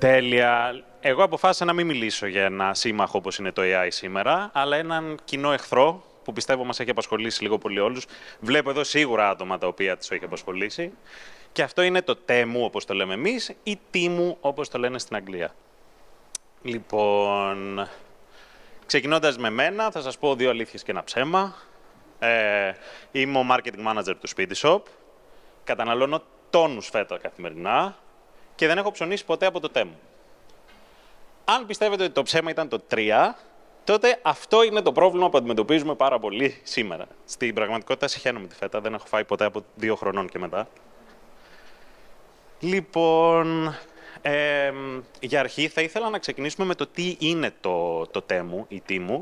Τέλεια. Εγώ αποφάσισα να μην μιλήσω για ένα σύμμαχο όπως είναι το AI σήμερα, αλλά έναν κοινό εχθρό που πιστεύω μας έχει απασχολήσει λίγο πολύ όλους. Βλέπω εδώ σίγουρα άτομα τα οποία τους έχει απασχολήσει. Και αυτό είναι το Temu, όπως το λέμε εμείς, ή Temu, όπως το λένε στην Αγγλία. Λοιπόν, ξεκινώντας με μένα, θα σας πω δύο αλήθειες και ένα ψέμα. Είμαι ο marketing manager του Speedy Shop. Καταναλώνω τόνους φέτα καθημερινά και δεν έχω ψωνίσει ποτέ από το Temu. Αν πιστεύετε ότι το ψέμα ήταν το 3, τότε αυτό είναι το πρόβλημα που αντιμετωπίζουμε πάρα πολύ σήμερα. Στην πραγματικότητα συχαίνομαι τη φέτα, δεν έχω φάει ποτέ από 2 χρονών και μετά. Λοιπόν, για αρχή θα ήθελα να ξεκινήσουμε με το τι είναι το Temu, η Temu.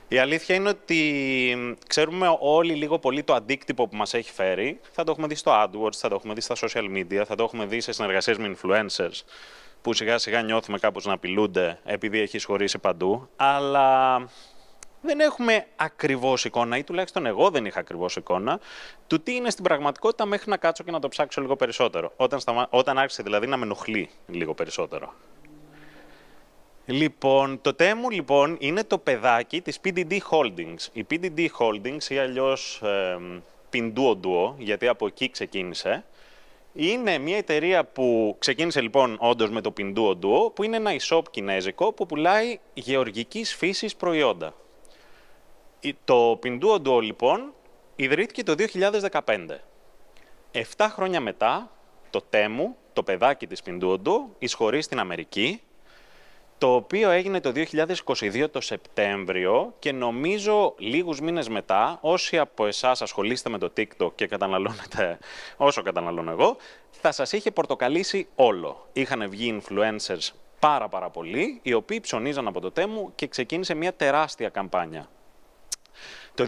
Η αλήθεια είναι ότι ξέρουμε όλοι λίγο πολύ το αντίκτυπο που μας έχει φέρει. Θα το έχουμε δει στο AdWords, θα το έχουμε δει στα social media, θα το έχουμε δει σε συνεργασίες με influencers, που σιγά σιγά νιώθουμε κάπως να απειλούνται επειδή έχει σχωρήσει παντού. Αλλά δεν έχουμε ακριβώς εικόνα, ή τουλάχιστον εγώ δεν είχα ακριβώς εικόνα, του τι είναι στην πραγματικότητα μέχρι να κάτσω και να το ψάξω λίγο περισσότερο. Όταν άρχισε δηλαδή να με ενοχλεί λίγο περισσότερο. Λοιπόν, το Temu λοιπόν είναι το παιδάκι της PDD Holdings. Η PDD Holdings ή αλλιώς Pinduoduo, γιατί από εκεί ξεκίνησε, είναι μια εταιρεία που ξεκίνησε λοιπόν όντως με το Pinduoduo, που είναι ένα e-shop κινέζικο που πουλάει γεωργικής φύσης προϊόντα. Το Pinduoduo λοιπόν ιδρύθηκε το 2015. 7 χρόνια μετά, το Temu, το παιδάκι της Pinduoduo, εισχωρεί στην Αμερική, το οποίο έγινε το 2022 το Σεπτέμβριο και νομίζω λίγους μήνες μετά, όσοι από εσάς ασχολείστε με το TikTok και καταναλώνετε όσο καταναλώνω εγώ, θα σας είχε πορτοκαλίσει όλο. Είχαν βγει influencers πάρα πολλοί, οι οποίοι ψωνίζαν από το Temu και ξεκίνησε μια τεράστια καμπάνια. Το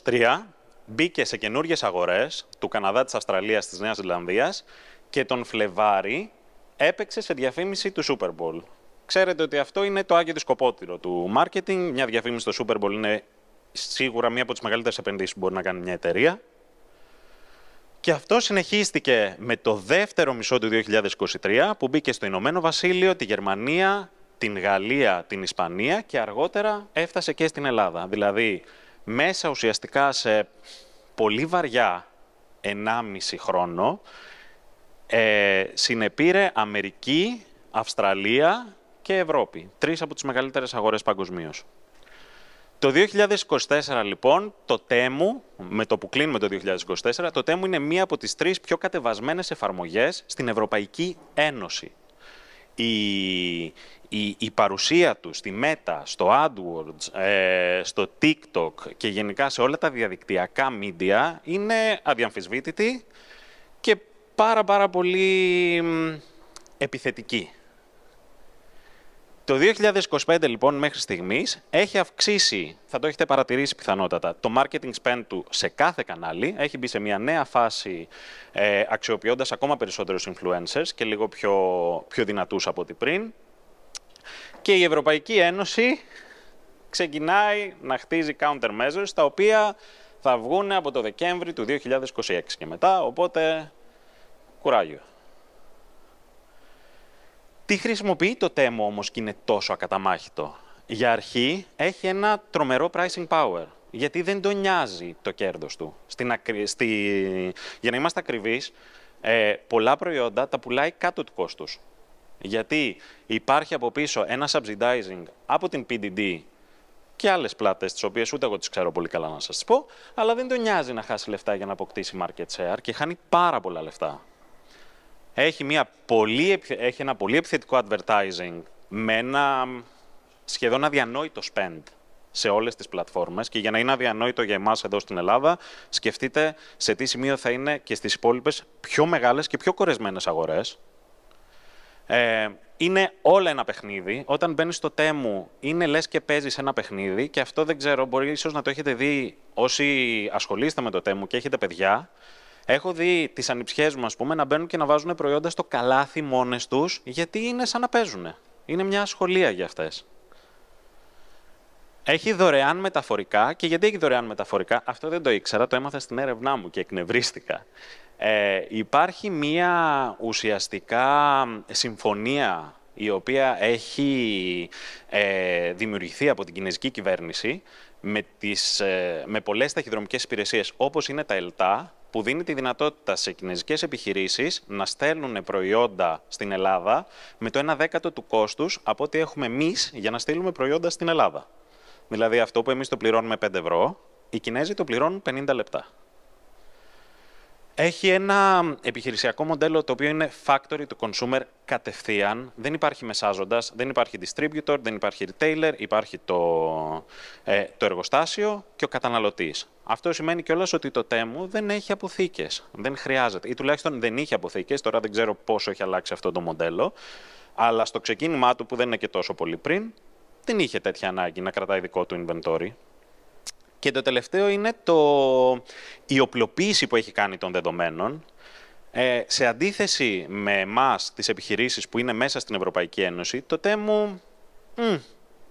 2023 μπήκε σε καινούριες αγορές του Καναδά, της Αυστραλίας, της Νέας Ζηλανδίας και τον Φλεβάρι έπαιξε σε διαφήμιση του Super Bowl. Ξέρετε ότι αυτό είναι το άγιο δισκοπότηρο του marketing. Μια διαφήμιση στο Super Bowl είναι σίγουρα μία από τις μεγαλύτερες επενδύσεις που μπορεί να κάνει μια εταιρεία. Και αυτό συνεχίστηκε με το δεύτερο μισό του 2023, που μπήκε στο Ηνωμένο Βασίλειο, τη Γερμανία, την Γαλλία, την Ισπανία και αργότερα έφτασε και στην Ελλάδα. Δηλαδή, μέσα ουσιαστικά σε πολύ βαριά 1,5 χρόνο, συνεπήρε Αμερική, Αυστραλία και Ευρώπη. 3 από τις μεγαλύτερες αγορές παγκοσμίως. Το 2024, λοιπόν, το Temu, με το που κλείνουμε το 2024, το Temu είναι μία από τις 3 πιο κατεβασμένες εφαρμογές στην Ευρωπαϊκή Ένωση. Η παρουσία του στη Meta, στο AdWords, στο TikTok και γενικά σε όλα τα διαδικτυακά media είναι αδιαμφισβήτητη και πάρα πολύ επιθετική. Το 2025, λοιπόν, μέχρι στιγμής, έχει αυξήσει, θα το έχετε παρατηρήσει πιθανότατα, το marketing spend του σε κάθε κανάλι. Έχει μπει σε μια νέα φάση, αξιοποιώντας ακόμα περισσότερους influencers και λίγο πιο δυνατούς από ό,τι πριν. Και η Ευρωπαϊκή Ένωση ξεκινάει να χτίζει countermeasures, τα οποία θα βγουν από το Δεκέμβρη του 2026 και μετά, οπότε κουράγιο. Τι χρησιμοποιεί το Temu όμως και είναι τόσο ακαταμάχητο? Για αρχή έχει ένα τρομερό pricing power, γιατί δεν τον νοιάζει το κέρδος του. Για να είμαστε ακριβείς, πολλά προϊόντα τα πουλάει κάτω του κόστους. Γιατί υπάρχει από πίσω ένα subsidizing από την PDD και άλλες πλάτες, τις οποίες ούτε εγώ τις ξέρω πολύ καλά να σας τις πω, αλλά δεν τον νοιάζει να χάσει λεφτά για να αποκτήσει market share και χάνει πάρα πολλά λεφτά. Έχει ένα πολύ επιθετικό advertising με ένα σχεδόν αδιανόητο spend σε όλες τις πλατφόρμες και για να είναι αδιανόητο για εμάς εδώ στην Ελλάδα, σκεφτείτε σε τι σημείο θα είναι και στις υπόλοιπες πιο μεγάλες και πιο κορεσμένες αγορές. Είναι όλα ένα παιχνίδι. Όταν μπαίνεις στο Temu, είναι λες και παίζεις ένα παιχνίδι και αυτό δεν ξέρω, μπορεί ίσως να το έχετε δει όσοι ασχολείστε με το Temu και έχετε παιδιά. Έχω δει τις ανιψιές μου, ας πούμε, να μπαίνουν και να βάζουν προϊόντα στο καλάθι μόνες τους, γιατί είναι σαν να παίζουν. Είναι μια σχολεία για αυτές. Έχει δωρεάν μεταφορικά. Και γιατί έχει δωρεάν μεταφορικά? Αυτό δεν το ήξερα, το έμαθα στην έρευνά μου και εκνευρίστηκα. Υπάρχει μια ουσιαστικά συμφωνία η οποία έχει δημιουργηθεί από την κινέζικη κυβέρνηση με πολλές ταχυδρομικές υπηρεσίες, όπως είναι τα ΕΛΤΑ, που δίνει τη δυνατότητα σε κινέζικες επιχειρήσεις να στέλνουν προϊόντα στην Ελλάδα με το 1/10 του κόστους από ό,τι έχουμε εμείς για να στείλουμε προϊόντα στην Ελλάδα. Δηλαδή αυτό που εμείς το πληρώνουμε 5 ευρώ, οι Κινέζοι το πληρώνουν 50 λεπτά. Έχει ένα επιχειρησιακό μοντέλο το οποίο είναι factory to consumer κατευθείαν. Δεν υπάρχει μεσάζοντας, δεν υπάρχει distributor, δεν υπάρχει retailer, υπάρχει το εργοστάσιο και ο καταναλωτής. Αυτό σημαίνει κιόλας ότι το Temu δεν έχει αποθήκες, δεν χρειάζεται. Ή τουλάχιστον δεν είχε αποθήκες, τώρα δεν ξέρω πόσο έχει αλλάξει αυτό το μοντέλο. Αλλά στο ξεκίνημά του, που δεν είναι και τόσο πολύ πριν, δεν είχε τέτοια ανάγκη να κρατάει δικό του inventory. Και το τελευταίο είναι η οπλοποίηση που έχει κάνει των δεδομένων. Σε αντίθεση με εμάς, τις επιχειρήσεις που είναι μέσα στην Ευρωπαϊκή Ένωση, το Temu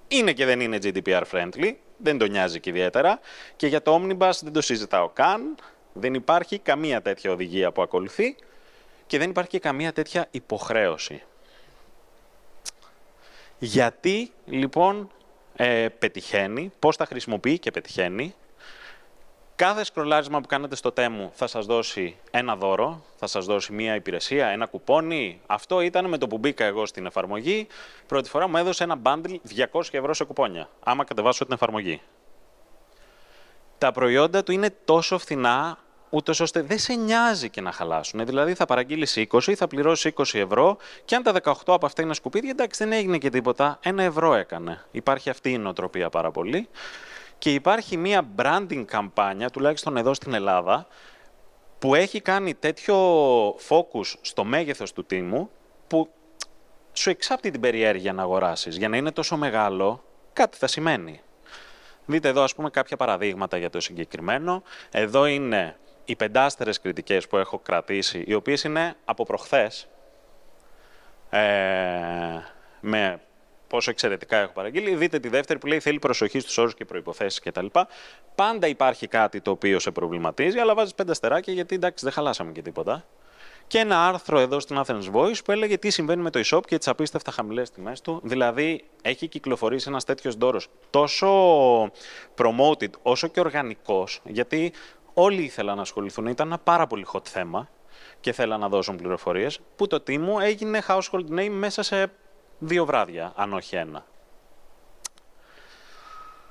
είναι και δεν είναι GDPR friendly, δεν το νοιάζει και ιδιαίτερα. Και για το Omnibus δεν το συζητάω καν, δεν υπάρχει καμία τέτοια οδηγία που ακολουθεί και δεν υπάρχει και καμία τέτοια υποχρέωση. Γιατί, λοιπόν, πετυχαίνει, πώς τα χρησιμοποιεί και πετυχαίνει. Κάθε σκρολάρισμα που κάνετε στο Temu θα σας δώσει ένα δώρο, θα σας δώσει μία υπηρεσία, ένα κουπόνι. Αυτό ήταν με το που μπήκα εγώ στην εφαρμογή. Πρώτη φορά μου έδωσε ένα bundle 200 ευρώ σε κουπόνια, άμα κατεβάσω την εφαρμογή. Τα προϊόντα του είναι τόσο φθηνά, ούτως ώστε δεν σε νοιάζει και να χαλάσουν. Δηλαδή θα παραγγείλεις 20, θα πληρώσεις 20 ευρώ και αν τα 18 από αυτά είναι σκουπίδια, εντάξει δεν έγινε και τίποτα, 1 ευρώ έκανε. Υπάρχει αυτή η νοοτροπία πάρα πολύ. Και υπάρχει μία branding καμπάνια, τουλάχιστον εδώ στην Ελλάδα, που έχει κάνει τέτοιο focus στο μέγεθος του Temu, που σου εξάπτει την περιέργεια να αγοράσεις. Για να είναι τόσο μεγάλο, κάτι θα σημαίνει. Δείτε εδώ, ας πούμε, κάποια παραδείγματα για το συγκεκριμένο. Εδώ είναι οι 5 κριτικές που έχω κρατήσει, οι οποίες είναι από προχθές, με πόσο εξαιρετικά έχω παραγγείλει. Δείτε τη δεύτερη που λέει θέλει προσοχή στους όρους και προϋποθέσεις κτλ. Πάντα υπάρχει κάτι το οποίο σε προβληματίζει, αλλά βάζεις 5 αστεράκια γιατί εντάξει δεν χαλάσαμε και τίποτα. Και ένα άρθρο εδώ στην Athens Voice που έλεγε τι συμβαίνει με το e-shop και τις απίστευτα χαμηλές τιμές του. Δηλαδή έχει κυκλοφορήσει ένας τέτοιος δώρος τόσο promoted όσο και οργανικός, γιατί όλοι ήθελαν να ασχοληθούν. Ήταν ένα πάρα πολύ hot θέμα και θέλαν να δώσουν πληροφορίες, που το Temu έγινε household name μέσα σε 2 βράδια, αν όχι 1.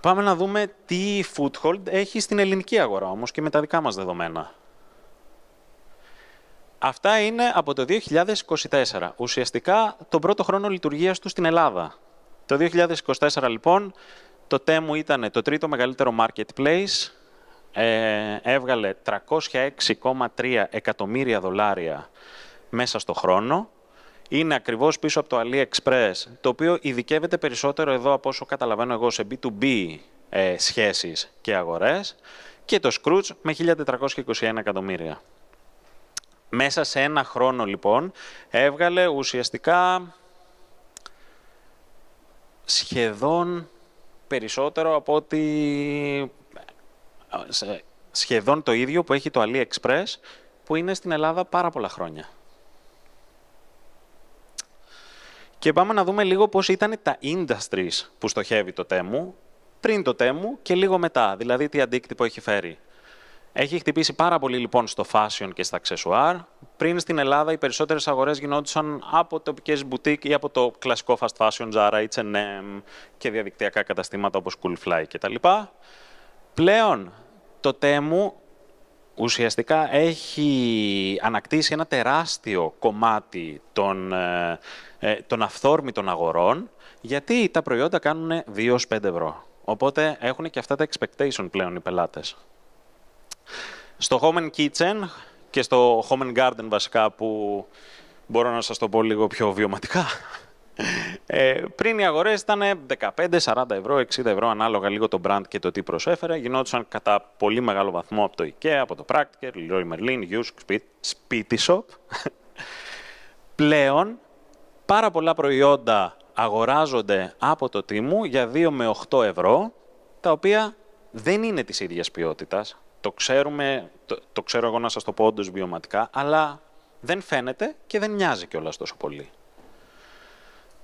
Πάμε να δούμε τι foothold έχει στην ελληνική αγορά όμως και με τα δικά μας δεδομένα. Αυτά είναι από το 2024, ουσιαστικά τον πρώτο χρόνο λειτουργίας του στην Ελλάδα. Το 2024 λοιπόν το Temu ήταν το τρίτο μεγαλύτερο marketplace, έβγαλε 306,3 εκατομμύρια δολάρια μέσα στο χρόνο. Είναι ακριβώς πίσω από το AliExpress, το οποίο ειδικεύεται περισσότερο εδώ από όσο καταλαβαίνω εγώ σε B2B σχέσεις και αγορές, και το Scrooge με 1.421 εκατομμύρια. Μέσα σε ένα χρόνο λοιπόν έβγαλε ουσιαστικά σχεδόν περισσότερο από ότι σχεδόν το ίδιο που έχει το AliExpress, που είναι στην Ελλάδα πάρα πολλά χρόνια. Και πάμε να δούμε λίγο πώς ήταν τα industries που στοχεύει το Temu, πριν το Temu και λίγο μετά, δηλαδή τι αντίκτυπο έχει φέρει. Έχει χτυπήσει πάρα πολύ λοιπόν στο fashion και στα αξεσουάρ. Πριν στην Ελλάδα οι περισσότερες αγορές γινόντουσαν από τοπικές boutique ή από το κλασικό fast fashion, Zara, H&M και διαδικτυακά καταστήματα όπως Coolfly κτλ. Πλέον το Temu ουσιαστικά έχει ανακτήσει ένα τεράστιο κομμάτι των αυθόρμητων αγορών, γιατί τα προϊόντα κάνουν 2-5 ευρώ. Οπότε έχουν και αυτά τα expectation πλέον οι πελάτες. Στο Home and Kitchen και στο Home and Garden βασικά, που μπορώ να σας το πω λίγο πιο βιωματικά, πριν οι αγορές ήταν 15, 40 ευρώ, 60 ευρώ, ανάλογα λίγο το brand και το τι προσέφερε. Γινόντουσαν κατά πολύ μεγάλο βαθμό από το IKEA, από το Praktiker, Leroy Merlin, Jysk, Spiti Shop. Πλέον, πάρα πολλά προϊόντα αγοράζονται από το Temu για 2 με 8 ευρώ, τα οποία δεν είναι της ίδιας ποιότητας. Το ξέρουμε, το ξέρω εγώ να σας το πω όντως βιωματικά, αλλά δεν φαίνεται και δεν μοιάζει κιόλας τόσο πολύ.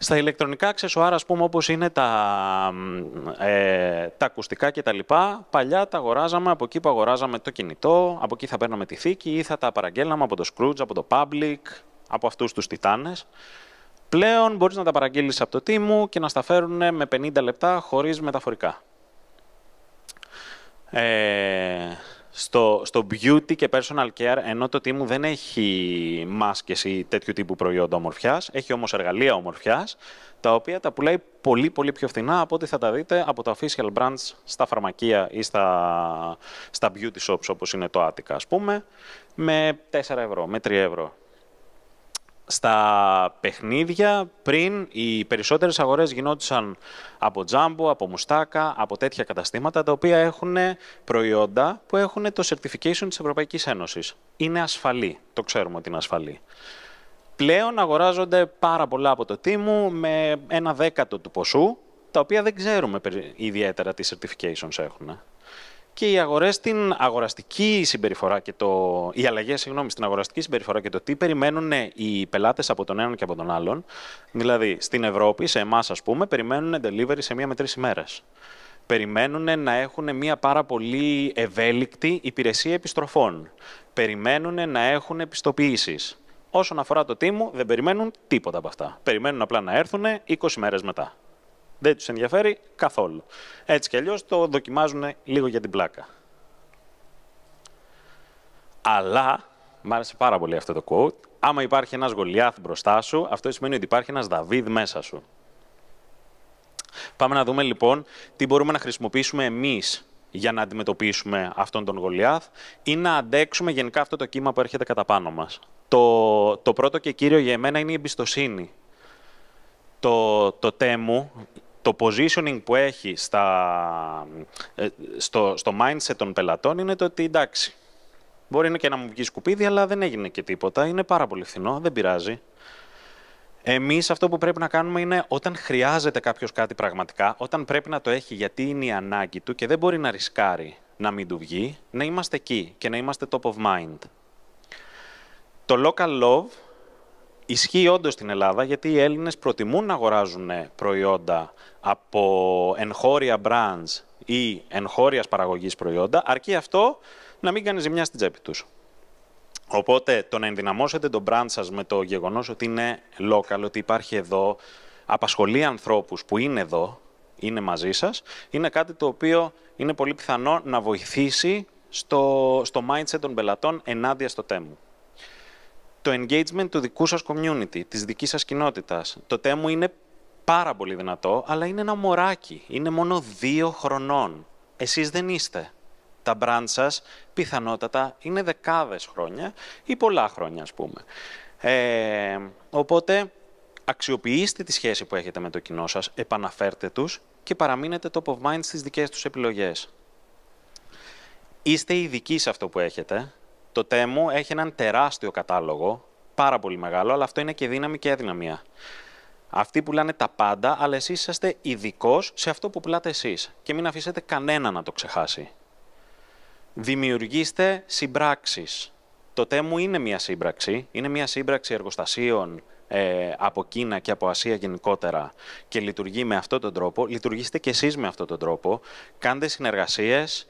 Στα ηλεκτρονικά αξεσουάρ, ας πούμε, όπως είναι τα ακουστικά κτλ., παλιά τα αγοράζαμε από εκεί που αγοράζαμε το κινητό, από εκεί θα παίρναμε τη θήκη ή θα τα παραγγέλναμε από το Scrooge, από το Public, από αυτούς τους τιτάνες. Πλέον μπορείς να τα παραγγείλεις από το Temu και να στα φέρουν με 50 λεπτά χωρίς μεταφορικά. Στο beauty και personal care, ενώ το Temu δεν έχει μάσκες ή τέτοιου τύπου προϊόντα ομορφιάς, έχει όμως εργαλεία ομορφιάς, τα οποία τα πουλάει πολύ πολύ πιο φθηνά από ό,τι θα τα δείτε από τα official brands στα φαρμακεία ή στα beauty shops, όπως είναι το Attica, ας πούμε, με 4 ευρώ, με 3 ευρώ. Στα παιχνίδια, πριν, οι περισσότερες αγορές γινόντουσαν από Jumbo, από Μουστάκα, από τέτοια καταστήματα, τα οποία έχουν προϊόντα που έχουν το certification της Ευρωπαϊκής Ένωσης. Είναι ασφαλή, το ξέρουμε ότι είναι ασφαλή. Πλέον αγοράζονται πάρα πολλά από το Temu με 1/10 του ποσού, τα οποία δεν ξέρουμε ιδιαίτερα τι certifications έχουν. Και οι αγορές στην αγοραστική συμπεριφορά και οι αλλαγές, στην αγοραστική συμπεριφορά και το τι περιμένουν οι πελάτες από τον έναν και από τον άλλον. Δηλαδή, στην Ευρώπη, σε εμάς, ας πούμε, περιμένουν delivery σε 1 με 3 ημέρες. Περιμένουν να έχουν μια πάρα πολύ ευέλικτη υπηρεσία επιστροφών. Περιμένουν να έχουν επιστοποιήσεις. Όσον αφορά το Temu, δεν περιμένουν τίποτα από αυτά. Περιμένουν απλά να έρθουν 20 μέρες μετά. Δεν τους ενδιαφέρει καθόλου. Έτσι κι αλλιώς το δοκιμάζουν λίγο για την πλάκα. Αλλά, μ' άρεσε πάρα πολύ αυτό το quote, άμα υπάρχει ένας Γολιάθ μπροστά σου, αυτό σημαίνει ότι υπάρχει ένας Δαβίδ μέσα σου. Πάμε να δούμε λοιπόν τι μπορούμε να χρησιμοποιήσουμε εμείς για να αντιμετωπίσουμε αυτόν τον Γολιάθ ή να αντέξουμε γενικά αυτό το κύμα που έρχεται κατά πάνω μας. Το πρώτο και κύριο για εμένα είναι η εμπιστοσύνη. Το Temu, το positioning που έχει στο mindset των πελατών είναι το ότι εντάξει, μπορεί και να μου βγει σκουπίδι, αλλά δεν έγινε και τίποτα. Είναι πάρα πολύ φθηνό, δεν πειράζει. Εμείς αυτό που πρέπει να κάνουμε είναι όταν χρειάζεται κάποιος κάτι πραγματικά, όταν πρέπει να το έχει γιατί είναι η ανάγκη του και δεν μπορεί να ρισκάρει να μην του βγει, να είμαστε εκεί και να είμαστε top of mind. Το local love ισχύει όντως στην Ελλάδα, γιατί οι Έλληνες προτιμούν να αγοράζουν προϊόντα από εγχώρια brands ή εγχώριας παραγωγής προϊόντα, αρκεί αυτό να μην κάνει ζημιά στην τσέπη τους. Οπότε, το να ενδυναμώσετε το brand σας με το γεγονός ότι είναι local, ότι υπάρχει εδώ, απασχολεί ανθρώπους που είναι εδώ, είναι μαζί σας, είναι κάτι το οποίο είναι πολύ πιθανό να βοηθήσει στο mindset των πελατών ενάντια στο Temu. Το engagement του δικού σας community, της δικής σας κοινότητας. Το Temu είναι πάρα πολύ δυνατό, αλλά είναι ένα μωράκι. Είναι μόνο 2 χρονών. Εσείς δεν είστε. Τα brand σας πιθανότατα είναι δεκάδες χρόνια ή πολλά χρόνια, ας πούμε. Οπότε, αξιοποιήστε τη σχέση που έχετε με το κοινό σας, επαναφέρτε τους και παραμείνετε top of mind στις δικές τους επιλογές. Είστε ειδικοί σε αυτό που έχετε. Το Temu έχει έναν τεράστιο κατάλογο, πάρα πολύ μεγάλο, αλλά αυτό είναι και δύναμη και αδυναμία. Αυτοί πουλάνε τα πάντα, αλλά εσείς είσαστε ειδικός σε αυτό που πουλάτε εσείς και μην αφήσετε κανένα να το ξεχάσει. Δημιουργήστε συμπράξεις. Το Temu είναι μια σύμπραξη εργοστασίων από Κίνα και από Ασία γενικότερα και λειτουργεί με αυτόν τον τρόπο. Λειτουργήστε και εσείς με αυτόν τον τρόπο. Κάντε συνεργασίες,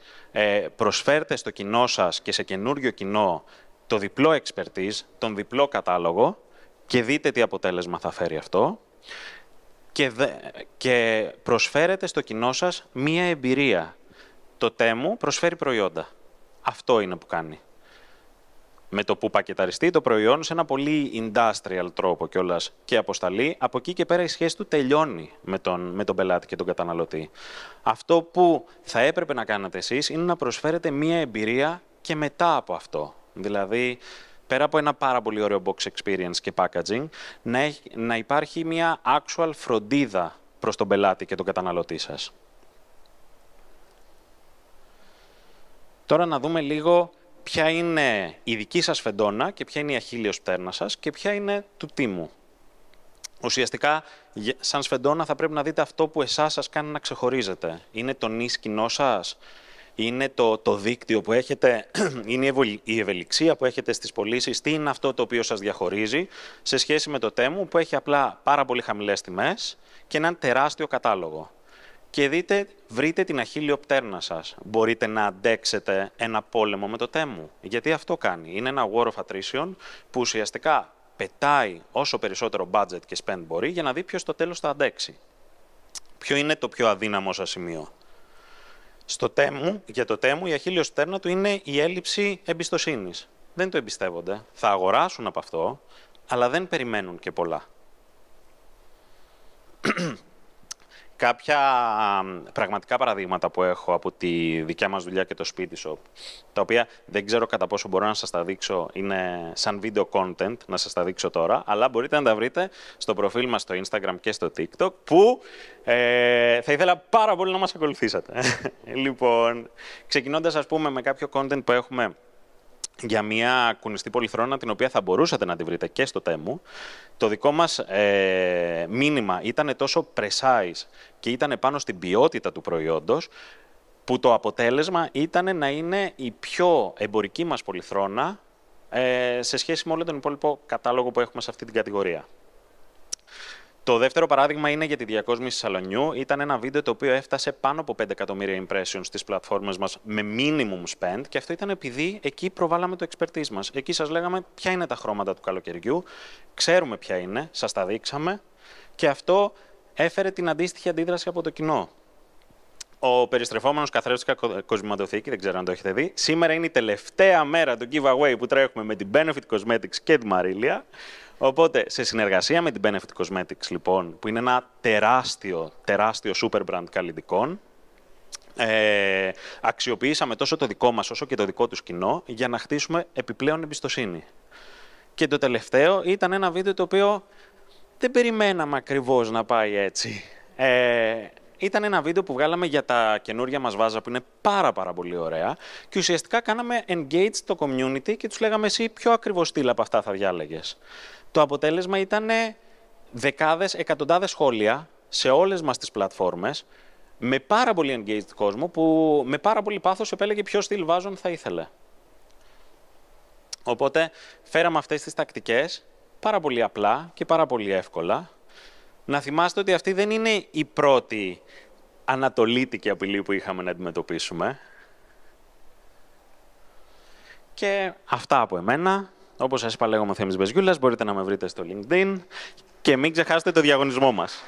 προσφέρτε στο κοινό σας και σε καινούριο κοινό το διπλό expertise, τον διπλό κατάλογο και δείτε τι αποτέλεσμα θα φέρει αυτό. Και προσφέρετε στο κοινό σας μία εμπειρία. Το Temu προσφέρει προϊόντα. Αυτό είναι που κάνει. Με το που πακεταριστεί το προϊόν σε ένα πολύ industrial τρόπο κιόλας και αποσταλεί, από εκεί και πέρα η σχέση του τελειώνει με τον πελάτη και τον καταναλωτή. Αυτό που θα έπρεπε να κάνετε εσείς είναι να προσφέρετε μία εμπειρία και μετά από αυτό. Δηλαδή, πέρα από ένα πάρα πολύ ωραίο box experience και packaging, να υπάρχει μία actual φροντίδα προς τον πελάτη και τον καταναλωτή σας. Τώρα να δούμε λίγο ποια είναι η δική σας φεντόνα και ποια είναι η αχίλλειος πτέρνα σας και ποια είναι του Temu. Ουσιαστικά, σαν σφεντόνα θα πρέπει να δείτε αυτό που εσάς σας κάνει να ξεχωρίζετε. Είναι το νης κοινό σας, είναι το δίκτυο που έχετε, είναι η ευελιξία που έχετε στις πωλήσεις, τι είναι αυτό το οποίο σας διαχωρίζει σε σχέση με το Temu που έχει απλά πάρα πολύ χαμηλές τιμές και έναν τεράστιο κατάλογο. Και βρείτε την αχίλιο πτέρνα σας. Μπορείτε να αντέξετε ένα πόλεμο με το Temu. Γιατί αυτό κάνει. Είναι ένα war of attrition που ουσιαστικά πετάει όσο περισσότερο budget και spend μπορεί για να δει ποιος στο τέλος θα αντέξει. Ποιο είναι το πιο αδύναμο σας σημείο. Για το Temu η αχίλιος πτέρνα του είναι η έλλειψη εμπιστοσύνης. Δεν το εμπιστεύονται. Θα αγοράσουν από αυτό, αλλά δεν περιμένουν και πολλά. Κάποια πραγματικά παραδείγματα που έχω από τη δικιά μας δουλειά και το σπίτι shop, τα οποία δεν ξέρω κατά πόσο μπορώ να σας τα δείξω, είναι σαν video content, να σας τα δείξω τώρα, αλλά μπορείτε να τα βρείτε στο προφίλ μας στο Instagram και στο TikTok, που θα ήθελα πάρα πολύ να μας ακολουθήσετε. Λοιπόν, ξεκινώντας ας πούμε με κάποιο content που έχουμε για μια κουνιστή πολυθρόνα, την οποία θα μπορούσατε να τη βρείτε και στο Temu. Το δικό μας μήνυμα ήταν τόσο precise και ήταν πάνω στην ποιότητα του προϊόντος, που το αποτέλεσμα ήταν να είναι η πιο εμπορική μας πολυθρόνα σε σχέση με όλο τον υπόλοιπο κατάλογο που έχουμε σε αυτή την κατηγορία. Το δεύτερο παράδειγμα είναι για τη διακόσμηση σαλονιού. Ήταν ένα βίντεο το οποίο έφτασε πάνω από 5 εκατομμύρια impressions στις πλατφόρμες μας με minimum spend, και αυτό ήταν επειδή εκεί προβάλαμε το expertise μας. Εκεί σας λέγαμε ποια είναι τα χρώματα του καλοκαιριού, ξέρουμε ποια είναι, σας τα δείξαμε, και αυτό έφερε την αντίστοιχη αντίδραση από το κοινό. Ο περιστρεφόμενος καθρέφτης κοσμηματοθήκη, δεν ξέρω αν το έχετε δει, σήμερα είναι η τελευταία μέρα του giveaway που τρέχουμε με την Benefit Cosmetics και τη Marília. Οπότε, σε συνεργασία με την Benefit Cosmetics, λοιπόν, που είναι ένα τεράστιο super brand καλλιτικών, αξιοποιήσαμε τόσο το δικό μας όσο και το δικό τους κοινό για να χτίσουμε επιπλέον εμπιστοσύνη. Και το τελευταίο ήταν ένα βίντεο το οποίο δεν περιμέναμε ακριβώς να πάει έτσι. Ήταν ένα βίντεο που βγάλαμε για τα καινούργια μας βάζα που είναι πάρα πολύ ωραία, και ουσιαστικά κάναμε engage το community και τους λέγαμε εσύ ποιο ακριβώς στυλ από αυτά θα διάλεγες. Το αποτέλεσμα ήταν δεκάδες, εκατοντάδες σχόλια σε όλες μας τις πλατφόρμες, με πάρα πολύ engaged κόσμο που με πάρα πολύ πάθος επέλεγε ποιο στυλ βάζων θα ήθελε. Οπότε φέραμε αυτές τις τακτικές πάρα πολύ απλά και πάρα πολύ εύκολα. Να θυμάστε ότι αυτή δεν είναι η πρώτη ανατολίτικη απειλή που είχαμε να αντιμετωπίσουμε. Και αυτά από εμένα. Όπως σας είπα, λέγομαι Θέμης Μπεζιούλας, μπορείτε να με βρείτε στο LinkedIn και μην ξεχάσετε το διαγωνισμό μας.